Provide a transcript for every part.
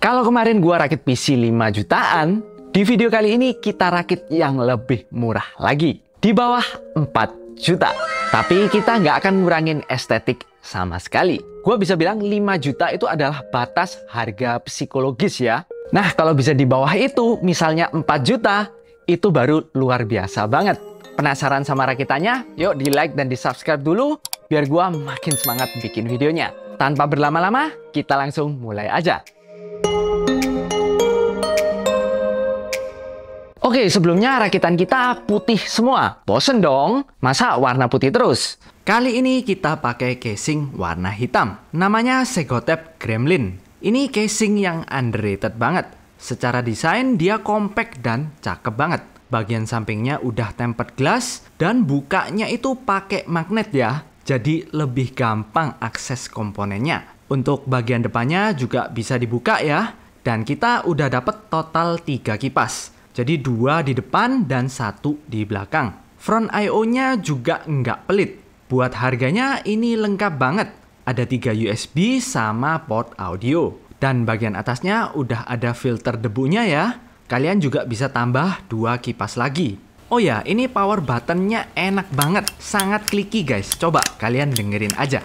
Kalau kemarin gua rakit PC 5 jutaan, di video kali ini kita rakit yang lebih murah lagi. Di bawah 4 juta. Tapi kita nggak akan ngurangin estetik sama sekali. Gua bisa bilang 5 juta itu adalah batas harga psikologis ya. Nah, kalau bisa di bawah itu, misalnya 4 juta, itu baru luar biasa banget. Penasaran sama rakitannya? Yuk di like dan di subscribe dulu, biar gua makin semangat bikin videonya. Tanpa berlama-lama, kita langsung mulai aja. Oke, sebelumnya rakitan kita putih semua. Bosen dong? Masa warna putih terus? Kali ini kita pakai casing warna hitam. Namanya Segotep Gremlin. Ini casing yang underrated banget. Secara desain dia compact dan cakep banget. Bagian sampingnya udah tempered glass dan bukanya itu pakai magnet ya. Jadi lebih gampang akses komponennya. Untuk bagian depannya juga bisa dibuka ya. Dan kita udah dapet total 3 kipas. Jadi 2 di depan dan 1 di belakang. Front I/O-nya juga nggak pelit. Buat harganya ini lengkap banget. Ada 3 USB sama port audio. Dan bagian atasnya udah ada filter debunya ya. Kalian juga bisa tambah 2 kipas lagi. Oh ya, ini power button-nya enak banget. Sangat clicky guys. Coba kalian dengerin aja.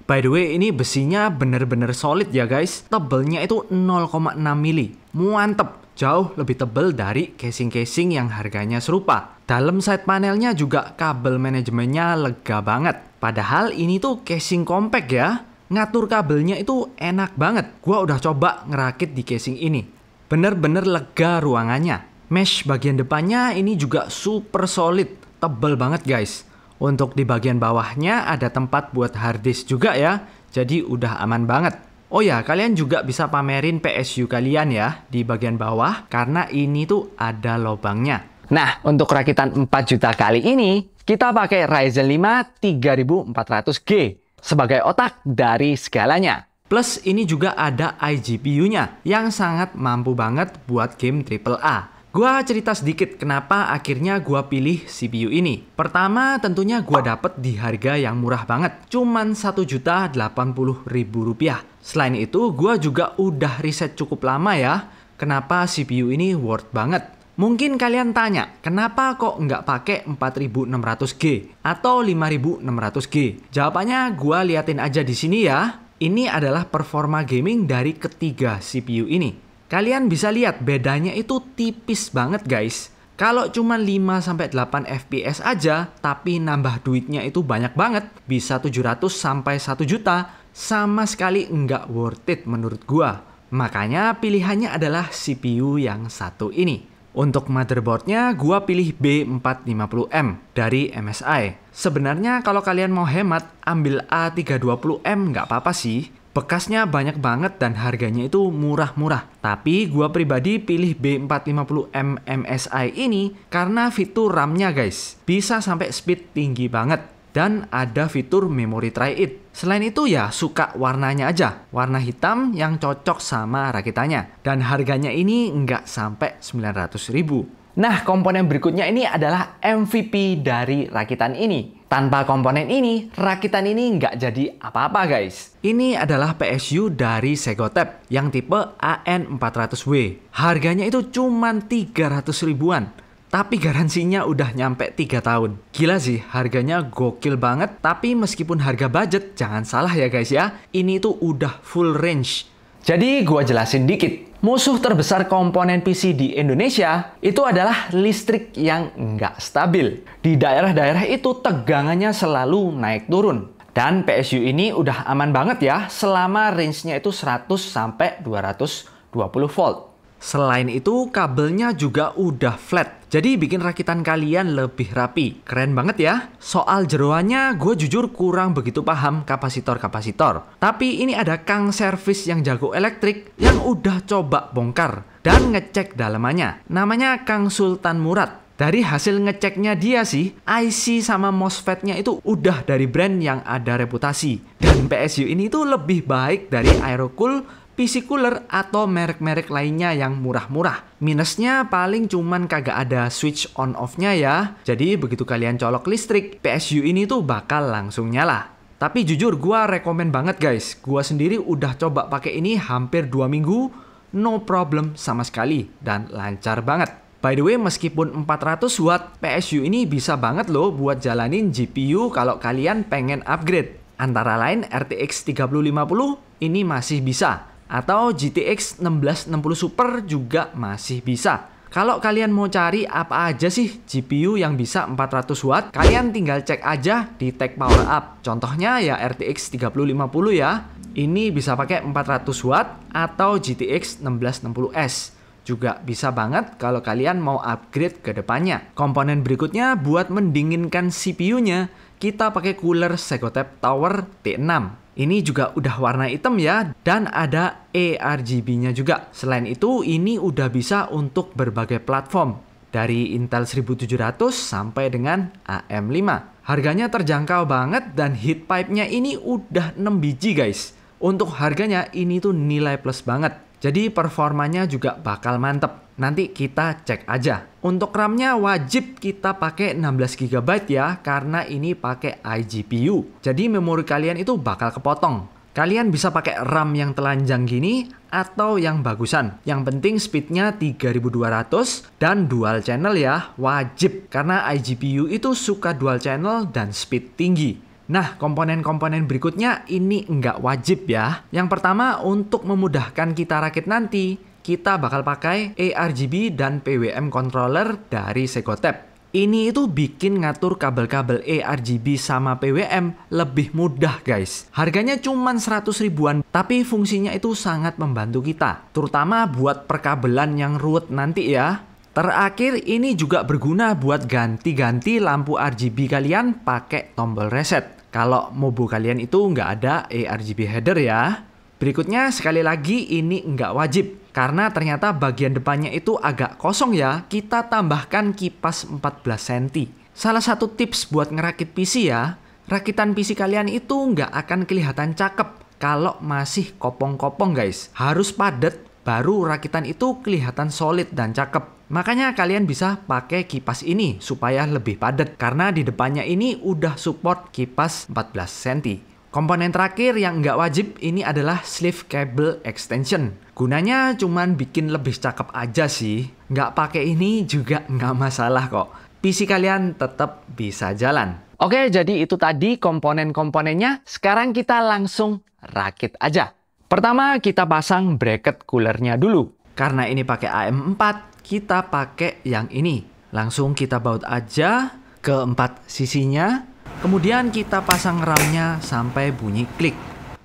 By the way, ini besinya bener-bener solid ya guys. Tebelnya itu 0,6 mili. Mantep. Jauh lebih tebel dari casing-casing yang harganya serupa. Dalam side panelnya juga kabel manajemennya lega banget. Padahal ini tuh casing compact ya. Ngatur kabelnya itu enak banget. Gua udah coba ngerakit di casing ini. Bener-bener lega ruangannya. Mesh bagian depannya ini juga super solid. Tebel banget guys. Untuk di bagian bawahnya ada tempat buat harddisk juga ya. Jadi udah aman banget. Oh ya, kalian juga bisa pamerin PSU kalian ya di bagian bawah. Karena ini tuh ada lubangnya. Nah, untuk rakitan 4 juta kali ini, kita pakai Ryzen 5 3400G sebagai otak dari segalanya. Plus ini juga ada iGPU-nya yang sangat mampu banget buat game AAA. Gua cerita sedikit kenapa akhirnya gua pilih CPU ini. Pertama, tentunya gua dapet di harga yang murah banget. Cuman Rp1.080.000. Selain itu, gua juga udah riset cukup lama ya. Kenapa CPU ini worth banget? Mungkin kalian tanya, kenapa kok nggak pakai 4600G atau 5600G? Jawabannya gua liatin aja di sini ya. Ini adalah performa gaming dari ketiga CPU ini. Kalian bisa lihat bedanya itu tipis banget guys. Kalau cuma 5-8 FPS aja, tapi nambah duitnya itu banyak banget. Bisa 700 sampai 1 juta, sama sekali nggak worth it menurut gua. Makanya pilihannya adalah CPU yang satu ini. Untuk motherboardnya gua pilih B450M dari MSI. Sebenarnya kalau kalian mau hemat, ambil A320M nggak apa-apa sih. Bekasnya banyak banget dan harganya itu murah-murah. Tapi gua pribadi pilih B450M MSI ini karena fitur RAM-nya guys. Bisa sampai speed tinggi banget. Dan ada fitur memory try-it. Selain itu ya suka warnanya aja. Warna hitam yang cocok sama rakitannya. Dan harganya ini nggak sampai 900.000. Nah, komponen berikutnya ini adalah MVP dari rakitan ini. Tanpa komponen ini, rakitan ini nggak jadi apa-apa guys. Ini adalah PSU dari Segotep yang tipe AN400W. Harganya itu cuma 300 ribuan. Tapi garansinya udah nyampe 3 tahun. Gila sih, harganya gokil banget. Tapi meskipun harga budget, jangan salah ya guys ya. Ini tuh udah full range. Jadi gua jelasin dikit. Musuh terbesar komponen PC di Indonesia itu adalah listrik yang nggak stabil. Di daerah-daerah itu tegangannya selalu naik turun. Dan PSU ini udah aman banget ya selama range-nya itu 100 sampai 220 volt. Selain itu, kabelnya juga udah flat. Jadi bikin rakitan kalian lebih rapi. Keren banget ya. Soal jeroannya, gue jujur kurang begitu paham kapasitor-kapasitor. Tapi ini ada Kang Servis yang jago elektrik yang udah coba bongkar dan ngecek dalamannya. Namanya Kang Sultan Murad. Dari hasil ngeceknya dia sih, IC sama MOSFET-nya itu udah dari brand yang ada reputasi. Dan PSU ini tuh lebih baik dari Aerocool, PC Cooler atau merek-merek lainnya yang murah-murah. Minusnya paling cuman kagak ada switch on off-nya ya. Jadi begitu kalian colok listrik, PSU ini tuh bakal langsung nyala. Tapi jujur gua rekomen banget guys. Gua sendiri udah coba pakai ini hampir 2 minggu, no problem sama sekali dan lancar banget. By the way, meskipun 400 watt, PSU ini bisa banget loh buat jalanin GPU kalau kalian pengen upgrade. Antara lain RTX 3050 ini masih bisa, atau GTX 1660 Super juga masih bisa. Kalau kalian mau cari apa aja sih GPU yang bisa 400 watt, kalian tinggal cek aja di tag power up. Contohnya ya RTX 3050 ya. Ini bisa pakai 400 watt atau GTX 1660S. Juga bisa banget kalau kalian mau upgrade ke depannya. Komponen berikutnya buat mendinginkan CPU-nya, kita pakai cooler Segotep Tower T6. Ini juga udah warna hitam ya, dan ada ARGB-nya juga. Selain itu, ini udah bisa untuk berbagai platform. Dari Intel 1700 sampai dengan AM5. Harganya terjangkau banget dan heat pipe-nya ini udah 6 biji guys. Untuk harganya ini tuh nilai plus banget. Jadi performanya juga bakal mantep. Nanti kita cek aja. Untuk RAM-nya wajib kita pakai 16 GB ya, karena ini pakai iGPU. Jadi memori kalian itu bakal kepotong. Kalian bisa pakai RAM yang telanjang gini atau yang bagusan. Yang penting speednya 3200 dan dual channel ya, wajib. Karena iGPU itu suka dual channel dan speed tinggi. Nah, komponen-komponen berikutnya ini nggak wajib ya. Yang pertama, untuk memudahkan kita rakit nanti, kita bakal pakai ARGB dan PWM controller dari Segotep. Ini itu bikin ngatur kabel-kabel ARGB sama PWM lebih mudah guys. Harganya cuma 100 ribuan, tapi fungsinya itu sangat membantu kita. Terutama buat perkabelan yang ruwet nanti ya. Terakhir, ini juga berguna buat ganti-ganti lampu RGB kalian pakai tombol reset. Kalau mobo kalian itu nggak ada ARGB header ya. Berikutnya, sekali lagi ini nggak wajib. Karena ternyata bagian depannya itu agak kosong ya, kita tambahkan kipas 14 cm. Salah satu tips buat ngerakit PC ya, rakitan PC kalian itu nggak akan kelihatan cakep kalau masih kopong-kopong guys. Harus padat, baru rakitan itu kelihatan solid dan cakep. Makanya kalian bisa pakai kipas ini supaya lebih padat karena di depannya ini udah support kipas 14 cm. Komponen terakhir yang nggak wajib ini adalah sleeve cable extension. Gunanya cuman bikin lebih cakep aja sih. Nggak pakai ini juga nggak masalah kok. PC kalian tetap bisa jalan. Oke, jadi itu tadi komponen-komponennya. Sekarang kita langsung rakit aja. Pertama kita pasang bracket coolernya dulu. Karena ini pakai AM4, kita pakai yang ini. Langsung kita baut aja ke 4 sisinya. Kemudian kita pasang RAM-nya sampai bunyi klik.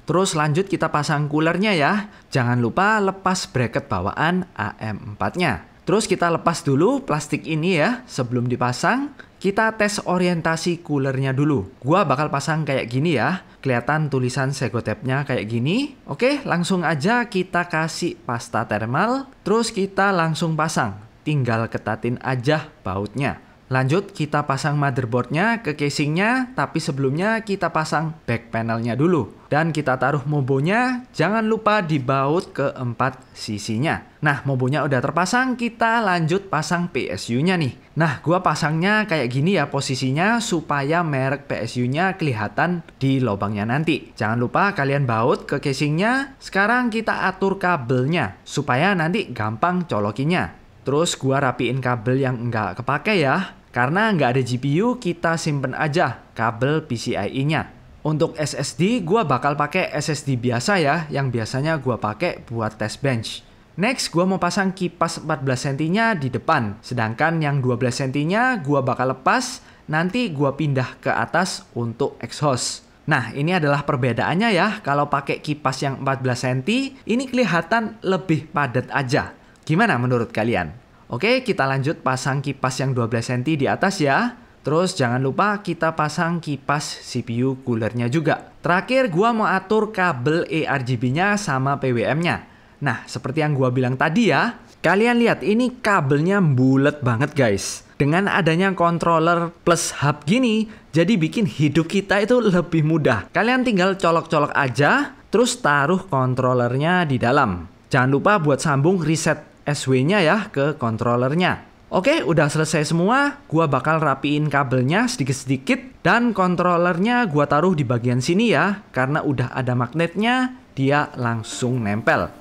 Terus lanjut kita pasang coolernya ya. Jangan lupa lepas bracket bawaan AM4-nya. Terus kita lepas dulu plastik ini ya. Sebelum dipasang, kita tes orientasi coolernya dulu. Gua bakal pasang kayak gini ya. Kelihatan tulisan Segotepnya kayak gini. Oke, langsung aja kita kasih pasta thermal. Terus kita langsung pasang. Tinggal ketatin aja bautnya. Lanjut kita pasang motherboardnya ke casingnya, tapi sebelumnya kita pasang back panelnya dulu. Dan kita taruh mobonya, jangan lupa dibaut ke 4 sisinya. Nah, mobonya udah terpasang, kita lanjut pasang PSU-nya nih. Nah, gua pasangnya kayak gini ya posisinya supaya merek PSU-nya kelihatan di lubangnya nanti. Jangan lupa kalian baut ke casingnya. Sekarang kita atur kabelnya supaya nanti gampang colokinnya. Terus gua rapiin kabel yang nggak kepake ya. Karena nggak ada GPU, kita simpen aja kabel PCIe-nya. Untuk SSD, gua bakal pakai SSD biasa ya, yang biasanya gua pakai buat test bench. Next, gua mau pasang kipas 14 cm-nya di depan. Sedangkan yang 12 cm-nya gua bakal lepas, nanti gua pindah ke atas untuk exhaust. Nah, ini adalah perbedaannya ya. Kalau pakai kipas yang 14 cm, ini kelihatan lebih padat aja. Gimana menurut kalian? Oke, kita lanjut pasang kipas yang 12 cm di atas ya. Terus jangan lupa kita pasang kipas CPU coolernya juga. Terakhir gua mau atur kabel ARGB-nya sama PWM-nya. Nah, seperti yang gua bilang tadi ya, kalian lihat ini kabelnya bulat banget guys. Dengan adanya controller plus hub gini, jadi bikin hidup kita itu lebih mudah. Kalian tinggal colok-colok aja, terus taruh controllernya di dalam. Jangan lupa buat sambung reset SW-nya ya ke controllernya. Oke, udah selesai semua. Gua bakal rapiin kabelnya sedikit-sedikit Dan kontrolernya gua taruh di bagian sini ya, karena udah ada magnetnya, dia langsung nempel.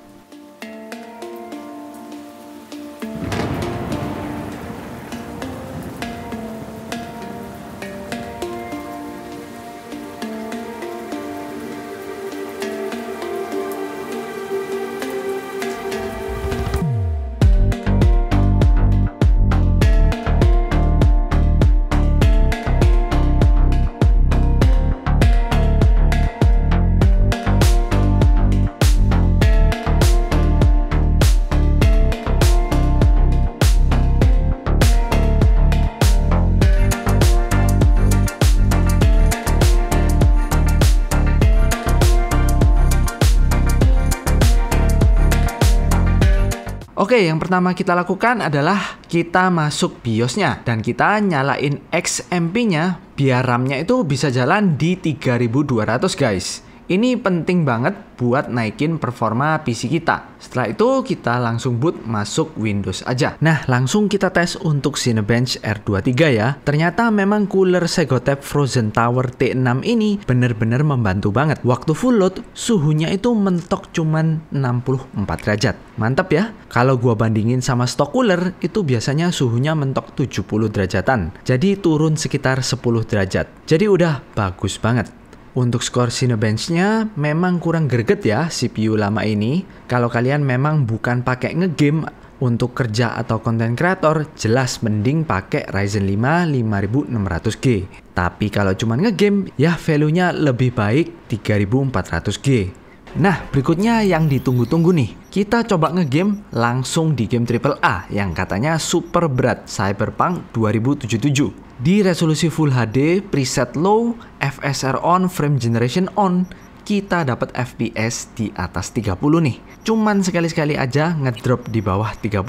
Oke, yang pertama kita lakukan adalah kita masuk BIOS-nya dan kita nyalain XMP-nya biar RAM-nya itu bisa jalan di 3200 guys. Ini penting banget buat naikin performa PC kita. Setelah itu kita langsung boot masuk Windows aja. Nah, langsung kita tes untuk Cinebench R23 ya. Ternyata memang cooler Segotep Frozen Tower T6 ini bener-bener membantu banget. Waktu full load, suhunya itu mentok cuman 64 derajat. Mantap ya. Kalau gua bandingin sama stok cooler, itu biasanya suhunya mentok 70 derajatan. Jadi turun sekitar 10 derajat. Jadi udah bagus banget. Untuk skor Cinebench-nya memang kurang greget ya CPU lama ini. Kalau kalian memang bukan pakai ngegame untuk kerja atau konten kreator, jelas mending pakai Ryzen 5 5600G. Tapi kalau cuma ngegame, ya value-nya lebih baik 3400G. Nah, berikutnya yang ditunggu-tunggu nih. Kita coba ngegame langsung di game AAA yang katanya super berat, Cyberpunk 2077. Di resolusi Full HD, preset low, FSR on, frame generation on, kita dapat FPS di atas 30 nih. Cuman sekali-sekali aja ngedrop di bawah 30.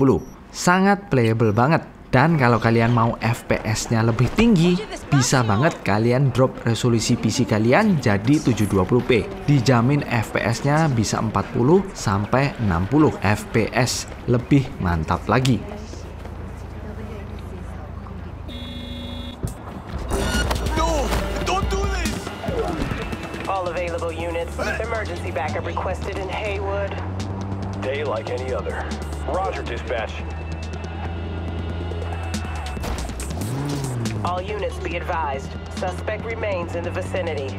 Sangat playable banget. Dan kalau kalian mau FPS-nya lebih tinggi, bisa banget kalian drop resolusi PC kalian jadi 720p. Dijamin FPS-nya bisa 40 sampai 60 FPS. Lebih mantap lagi. All available units. Emergency backup requested in Haywood. Day like any other. Roger, dispatch. All units be advised. Suspect remains in the vicinity.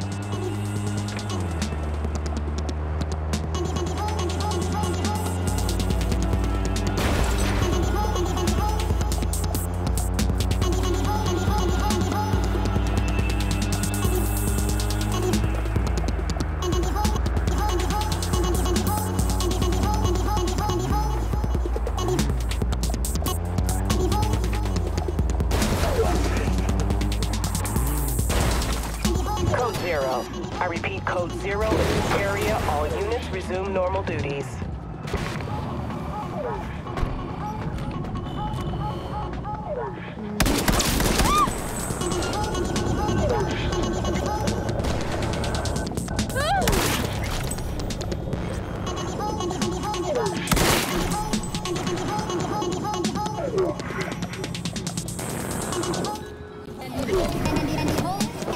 Zero. I repeat, code 0 in this area. All units resume normal duties.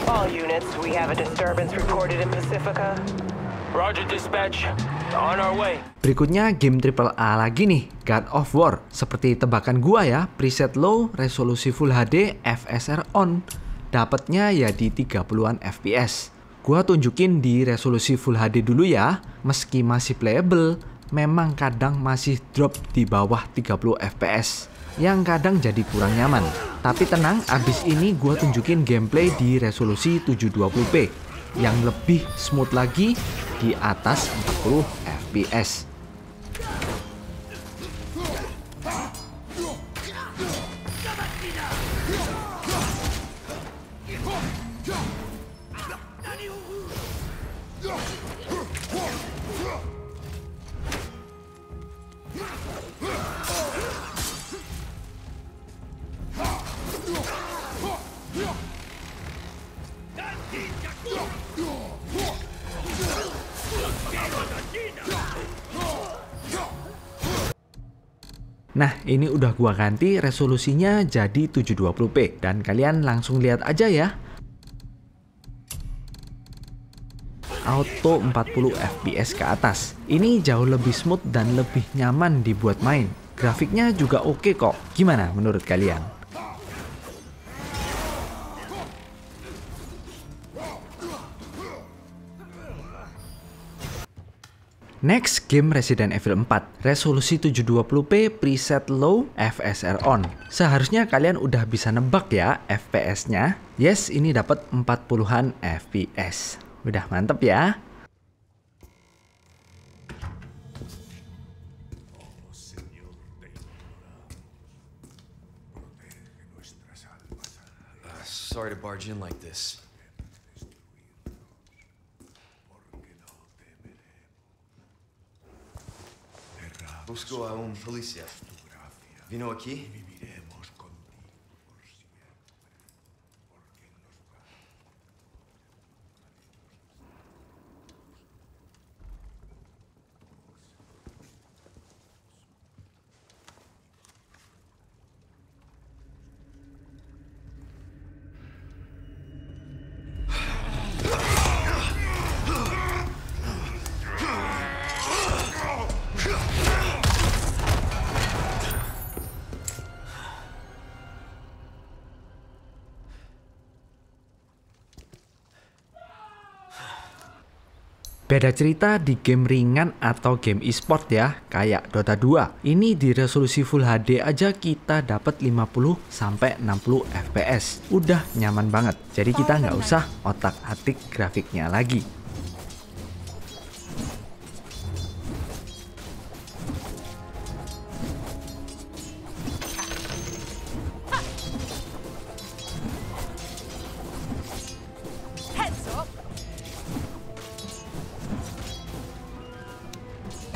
All units, we have a disturbance reported in Pacifica. Roger, dispatch. On our way. Berikutnya game AAA lagi nih, God of War. Seperti tebakan gua ya, preset low, resolusi Full HD, FSR on. Dapatnya ya di 30-an FPS. Gua tunjukin di resolusi Full HD dulu ya. Meski masih playable, memang kadang masih drop di bawah 30 FPS. Yang kadang jadi kurang nyaman. Tapi tenang, abis ini gue tunjukin gameplay di resolusi 720p yang lebih smooth lagi di atas 40 FPS. Nah, ini udah gua ganti resolusinya jadi 720p dan kalian langsung lihat aja ya. auto 40 fps ke atas. Ini jauh lebih smooth dan lebih nyaman dibuat main. Grafiknya juga oke kok. Gimana menurut kalian? Next, game Resident Evil 4, resolusi 720p, preset low, FSR on. Seharusnya kalian udah bisa nebak ya FPS-nya. Yes, ini dapat 40-an FPS. Udah mantep ya. Sorry to barge in like this. Busco a policía. ¿Vino aquí? Beda cerita di game ringan atau game e-sport ya, kayak Dota 2. Ini di resolusi Full HD aja kita dapat 50-60 fps. Udah nyaman banget. Jadi kita nggak usah otak-atik grafiknya lagi. Heads up.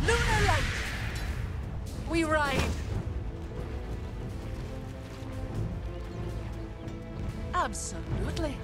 Lunar light. We ride. Absolutely.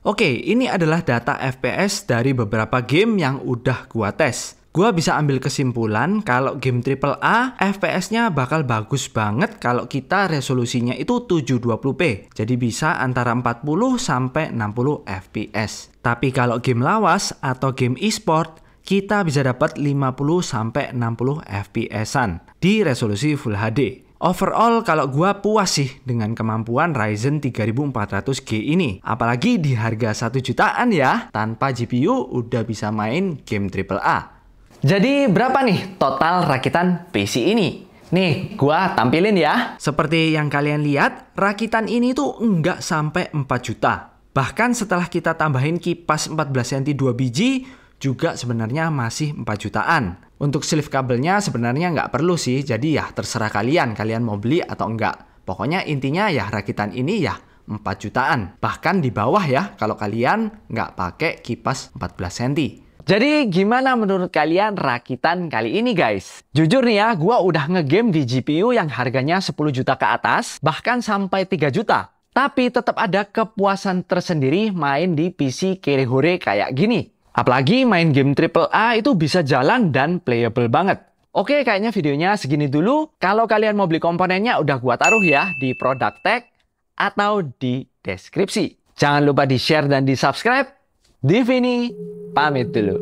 Oke, ini adalah data FPS dari beberapa game yang udah gua tes. Gua bisa ambil kesimpulan kalau game AAA FPS-nya bakal bagus banget kalau kita resolusinya itu 720p. Jadi bisa antara 40 sampai 60 fps. Tapi kalau game lawas atau game e-sport, kita bisa dapat 50 sampai 60 fps-an di resolusi Full HD. Overall, kalau gua puas sih dengan kemampuan Ryzen 3400G ini. Apalagi di harga 1 jutaan ya, tanpa GPU udah bisa main game AAA. Jadi berapa nih total rakitan PC ini? Nih, gua tampilin ya. Seperti yang kalian lihat, rakitan ini tuh nggak sampai 4 juta. Bahkan setelah kita tambahin kipas 14 cm 2 biji, juga sebenarnya masih 4 jutaan. Untuk sleeve kabelnya sebenarnya nggak perlu sih, jadi ya terserah kalian mau beli atau enggak. Pokoknya intinya ya rakitan ini ya 4 jutaan. Bahkan di bawah ya kalau kalian nggak pakai kipas 14 cm. Jadi gimana menurut kalian rakitan kali ini guys? Jujur nih ya, gua udah ngegame di GPU yang harganya 10 juta ke atas, bahkan sampai 3 juta. Tapi tetap ada kepuasan tersendiri main di PC Kirihore kayak gini. Apalagi main game AAA itu bisa jalan dan playable banget. Oke, kayaknya videonya segini dulu. Kalau kalian mau beli komponennya udah gua taruh ya di product tag atau di deskripsi. Jangan lupa di-share dan di-subscribe. Divini pamit dulu.